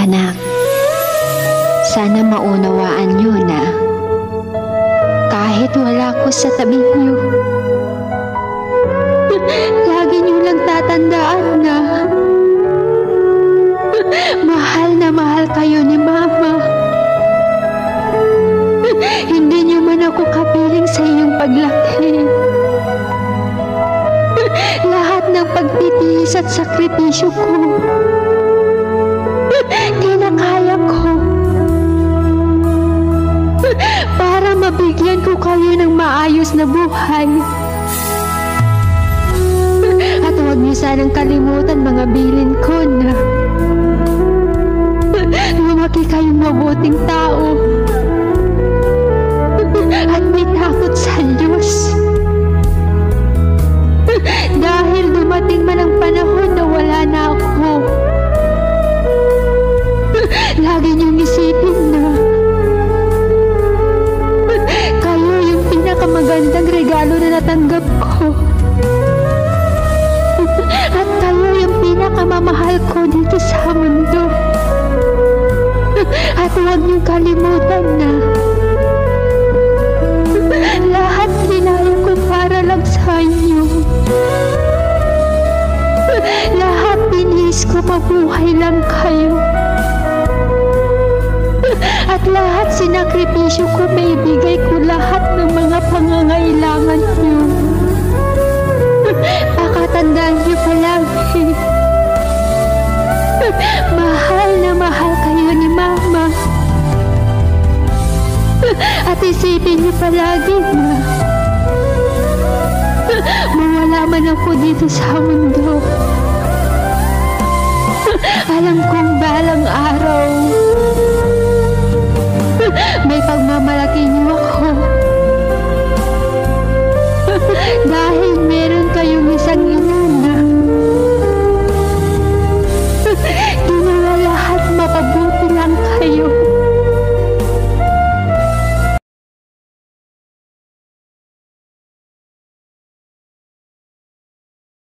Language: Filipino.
Anak, sana maunawaan niyo na kahit wala ko sa tabi niyo, lagi niyo lang tatandaan na mahal kayo ni Mama. Hindi niyo man ako kapiling sa iyong paglaki. Lahat ng pagtitiis at sakripisyo ko, kinakaya ko para mabigyan ko kayo ng maayos na buhay. At huwag niyo sanang kalimutan mga bilin ko na lumaki kayong mabuting tao at may takot sa Diyos. Dahil dumating man ang panahon na wala na ako, lagi niyong isipin na kayo yung pinakamagandang regalo na natanggap ko. At kayo yung pinakamamahal ko dito sa mundo. At huwag niyong kalimutan na lahat ginaya ko para lang sa inyo. Lahat binis ko mabuhay lang kayo. At lahat sinakripisyo ko, maibigay ko lahat ng mga pangangailangan niyo. Pakatandaan niyo palagi, mahal na mahal kayo ni Mama. At isipin niyo palagi na mawala man ako dito sa mundo, alam kong balang araw